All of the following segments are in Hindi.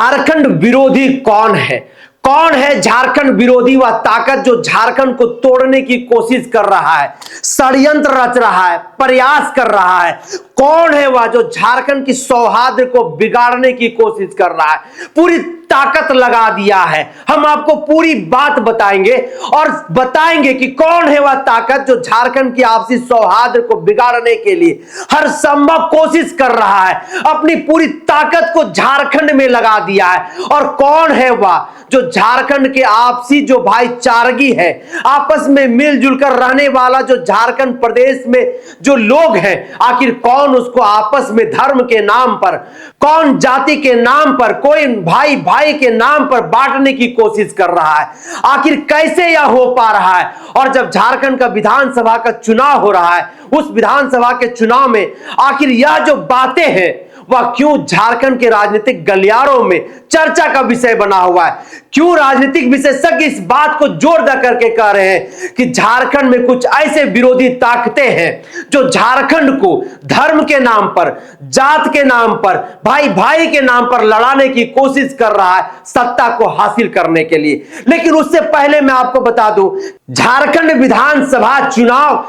झारखंड विरोधी कौन है? कौन है झारखंड विरोधी? वह ताकत जो झारखंड को तोड़ने की कोशिश कर रहा है, षड्यंत्र रच रहा है, प्रयास कर रहा है। कौन है वह जो झारखंड की सौहार्द को बिगाड़ने की कोशिश कर रहा है? पूरी ताकत लगा दिया है। हम आपको पूरी बात बताएंगे और बताएंगे कि कौन है वह ताकत जो झारखंड की आपसी सौहार्द को बिगाड़ने के लिए हर संभव कोशिश कर रहा है, अपनी पूरी ताकत को झारखंड में लगा दिया है। और कौन है वह जो झारखंड के आपसी जो भाईचारगी है, आपस में मिलजुल कर रहने वाला जो झारखंड प्रदेश में जो लोग हैं, आखिर कौन उसको आपस में धर्म के नाम पर, कौन जाति के नाम पर, कोई भाई भाई के नाम पर बांटने की कोशिश कर रहा है? आखिर कैसे यह हो पा रहा है? और जब झारखंड का विधानसभा का चुनाव हो रहा है, उस विधानसभा के चुनाव में आखिर यह जो बातें हैं वह क्यों झारखंड के राजनीतिक गलियारों में चर्चा का विषय बना हुआ है? क्यों राजनीतिक विशेषज्ञ इस बात को जोर दे करके कह रहे हैं कि झारखंड में कुछ ऐसे विरोधी ताकतें हैं जो झारखंड को धर्म के नाम पर, जात के नाम पर, भाई भाई के नाम पर लड़ाने की कोशिश कर रहा है सत्ता को हासिल करने के लिए। लेकिन उससे पहले मैं आपको बता दूं, झारखंड विधानसभा चुनाव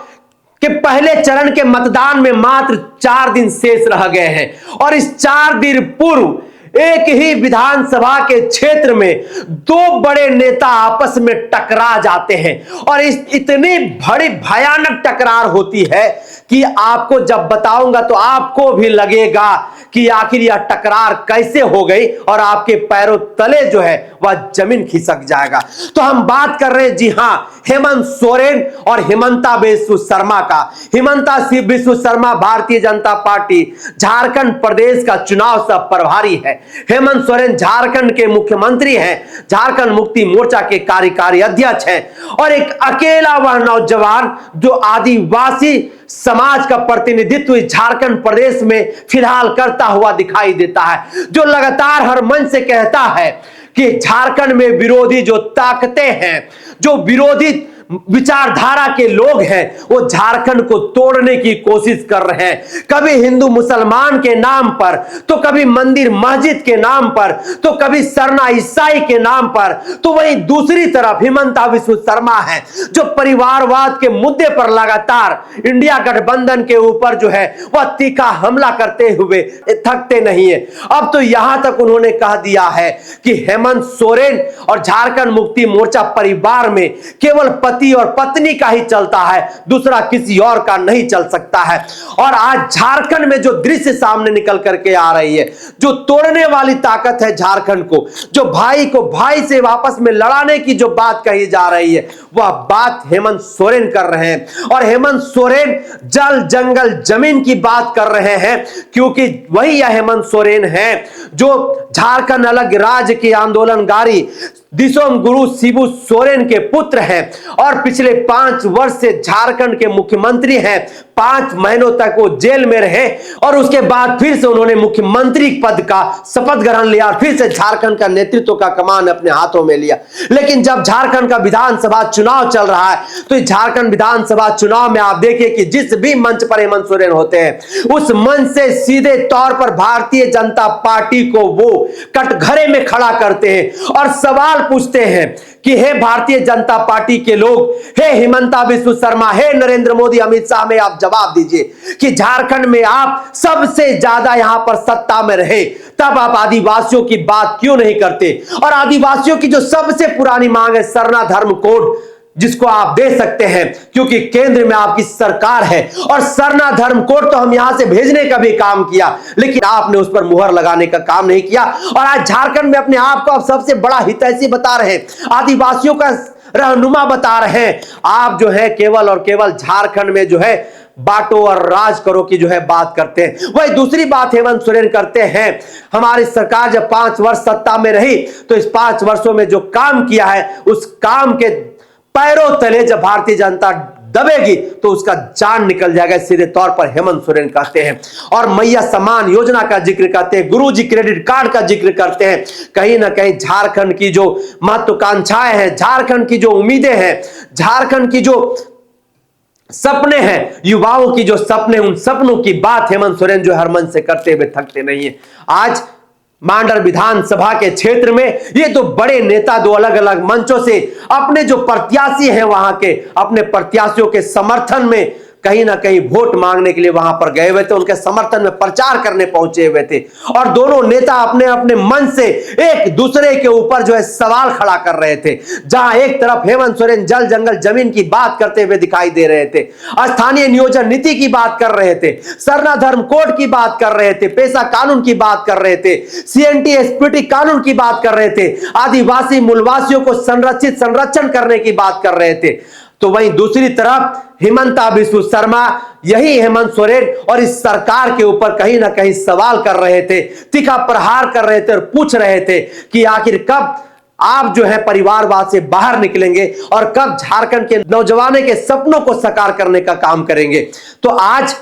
कि पहले चरण के मतदान में मात्र 4 दिन शेष रह गए हैं और इस 4 दिन पूर्व एक ही विधानसभा के क्षेत्र में 2 बड़े नेता आपस में टकरा जाते हैं और इस इतनी बड़ी भयानक टकरार होती है कि आपको जब बताऊंगा तो आपको भी लगेगा कि आखिर यह टकरार कैसे हो गई और आपके पैरों तले जो है वह जमीन खिसक जाएगा। तो हम बात कर रहे हैं, जी हां, हेमंत सोरेन और हिमंता बिस्व शर्मा का। हिमंता बिस्व शर्मा भारतीय जनता पार्टी झारखंड प्रदेश का चुनाव सह प्रभारी है। हेमंत सोरेन झारखंड के मुख्यमंत्री हैं, झारखंड मुक्ति मोर्चा के कार्यकारी अध्यक्ष हैं और एक अकेला वह नौजवान जो आदिवासी समाज का प्रतिनिधित्व झारखंड प्रदेश में फिलहाल करता हुआ दिखाई देता है, जो लगातार हर मंच से कहता है कि झारखंड में विरोधी जो ताकतें हैं, जो विरोधी विचारधारा के लोग हैं, वो झारखंड को तोड़ने की कोशिश कर रहे हैं। कभी हिंदू मुसलमान के नाम पर, तो कभी मंदिर मस्जिद के नाम पर, तो कभी सरना ईसाई के नाम पर, तो वहीं दूसरी तरफ हिमंता बिस्व शर्मा है जो परिवारवाद के मुद्दे पर लगातार इंडिया गठबंधन के ऊपर जो है वह तीखा हमला करते हुए थकते नहीं है। अब तो यहां तक उन्होंने कह दिया है कि हेमंत सोरेन और झारखंड मुक्ति मोर्चा परिवार में केवल पति और पत्नी का ही चलता है, दूसरा किसी और का नहीं चल सकता है। और आज झारखंड में जो दृश्य सामने निकल करके आ रही है, जो तोड़ने वाली ताकत है झारखंड को, जो भाई को भाई से वापस में लड़ाने की जो बात कही जा रही है, वह बात हेमंत सोरेन कर रहे हैं। और हेमंत सोरेन जल जंगल जमीन की बात कर रहे हैं, क्योंकि वही यह हेमंत सोरेन है जो झारखंड अलग राज्य के आंदोलनकारी दिसोम गुरु शिबू सोरेन के पुत्र हैं और पिछले 5 वर्ष से झारखंड के मुख्यमंत्री हैं। 5 महीनों तक वो जेल में रहे और उसके बाद फिर से उन्होंने मुख्यमंत्री पद का शपथ ग्रहण लिया और फिर से झारखंड का नेतृत्व का कमान अपने हाथों में लिया। लेकिन जब झारखंड का विधानसभा चुनाव चल रहा है, तो झारखंड विधानसभा चुनाव में आप देखिए कि जिस भी मंच पर हेमंत सोरेन होते हैं, उस मंच से सीधे तौर पर भारतीय जनता पार्टी को वो कटघरे में खड़ा करते हैं और सवाल पूछते हैं कि हे भारतीय जनता पार्टी के लोग, हे हिमंता बिस्व शर्मा, हे नरेंद्र मोदी, अमित शाह, में आप जवाब दीजिए कि झारखंड में आप सबसे ज्यादा यहां पर सत्ता में रहे, तब आप आदिवासियों की बात क्यों नहीं करते? और आदिवासियों की जो सबसे पुरानी मांग है सरना धर्म कोड, जिसको आप दे सकते हैं क्योंकि केंद्र में आपकी सरकार है, और सरना धर्म कोड तो हम यहां से भेजने का भी काम किया, लेकिन आपने उस पर मुहर लगाने का काम नहीं किया। और आज झारखंड में अपने आप को आप सबसे बड़ा हितैषी बता रहे हैं, आदिवासियों का रहनुमा बता रहे हैं। आप जो है केवल और केवल झारखंड में जो है बांटो और राज करो की जो है बात करते हैं। वही दूसरी बात हेमंत सोरेन करते हैं, हमारी सरकार जब 5 वर्ष सत्ता में रही तो इस 5 वर्षों में जो काम किया है, उस काम के पैरों तले जब भारतीय जनता दबेगी तो उसका जान निकल जाएगा, सीधे तौर पर हेमंत सोरेन कहते हैं। और मैया सम्मान योजना का जिक्र करते हैं, गुरुजी क्रेडिट कार्ड का जिक्र करते हैं। कहीं ना कहीं झारखंड की जो महत्वाकांक्षाएं हैं, झारखंड की जो उम्मीदें हैं, झारखंड की जो सपने हैं, युवाओं की जो सपने, उन सपनों की बात हेमंत सोरेन जो हर मन से करते हुए थकते नहीं है। आज मांडर विधानसभा के क्षेत्र में ये दो बड़े नेता दो अलग अलग मंचों से अपने जो प्रत्याशी हैं वहां के अपने प्रत्याशियों के समर्थन में कहीं ना कहीं वोट मांगने के लिए वहां पर गए हुए थे, उनके समर्थन में प्रचार करने पहुंचे हुए थे। और दोनों नेता अपने अपने मन से एक दूसरे के ऊपर जो है सवाल खड़ा कर रहे थे। जहां एक तरफ हेमंत सोरेन जल जंगल जमीन की बात करते हुए दिखाई दे रहे थे, स्थानीय नियोजन नीति की बात कर रहे थे, सरना धर्म कोड की बात कर रहे थे, पेशा कानून की बात कर रहे थे, सीएनटी एसपीटी कानून की बात कर रहे थे, आदिवासी मूलवासियों को संरक्षण करने की बात कर रहे थे। तो वहीं दूसरी तरफ हिमंता बिस्व शर्मा यही हेमंत सोरेन और इस सरकार के ऊपर कहीं ना कहीं सवाल कर रहे थे, तीखा प्रहार कर रहे थे और पूछ रहे थे कि आखिर कब आप जो है परिवारवाद से बाहर निकलेंगे और कब झारखंड के नौजवानों के सपनों को साकार करने का काम करेंगे। तो आज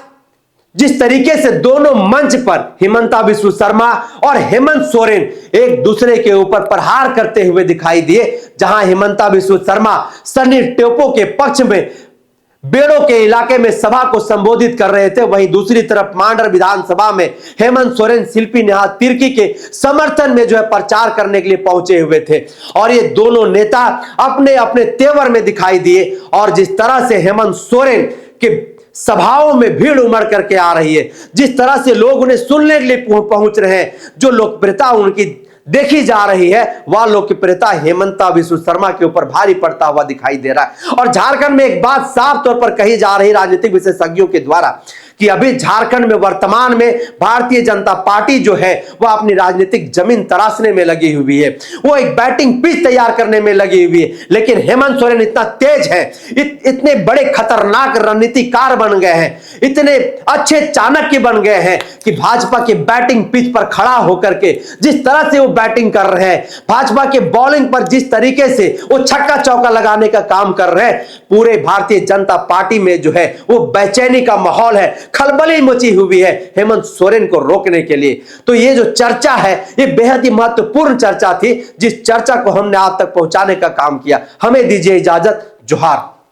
जिस तरीके से दोनों मंच पर हिमंता बिस्व शर्मा और हेमंत सोरेन एक दूसरे के ऊपर प्रहार करते हुए दिखाई दिए, जहां हिमंता बिस्व शर्मा सन्नी टोपो के पक्ष में बेड़ो के इलाके में सभा को संबोधित कर रहे थे, वहीं दूसरी तरफ मांडर विधानसभा में हेमंत सोरेन शिल्पी नेहा तिर्की के समर्थन में जो है प्रचार करने के लिए पहुंचे हुए थे। और ये दोनों नेता अपने अपने तेवर में दिखाई दिए। और जिस तरह से हेमंत सोरेन के सभाओं में भीड़ उमड़ करके आ रही है, जिस तरह से लोग उन्हें सुनने के लिए पहुंच रहे हैं, जो लोकप्रियता उनकी देखी जा रही है, वह लोकप्रियता हेमंता बिस्व शर्मा के ऊपर भारी पड़ता हुआ दिखाई दे रहा है। और झारखंड में एक बात साफ तौर पर कही जा रही राजनीतिक विशेषज्ञों के द्वारा कि अभी झारखंड में वर्तमान में भारतीय जनता पार्टी जो है वह अपनी राजनीतिक जमीन तराशने में लगी हुई है, वो एक बैटिंग पिच तैयार करने में लगी हुई है। लेकिन हेमंत सोरेन इतना तेज है, इतने बड़े खतरनाक रणनीतिकार बन गए हैं, इतने अच्छे चाणक्य बन गए हैं कि भाजपा के बैटिंग पिच पर खड़ा होकर के जिस तरह से वो बैटिंग कर रहे हैं, भाजपा के बॉलिंग पर जिस तरीके से वो छक्का चौका लगाने का काम कर रहे हैं, पूरे भारतीय जनता पार्टी में जो है वो बेचैनी का माहौल है, खलबली मची हुई है हेमंत सोरेन को रोकने के लिए। तो ये जो चर्चा है ये बेहद ही महत्वपूर्ण चर्चा थी, जिस चर्चा को हमने आप तक पहुंचाने का काम किया। हमें दीजिए इजाजत। जोहार।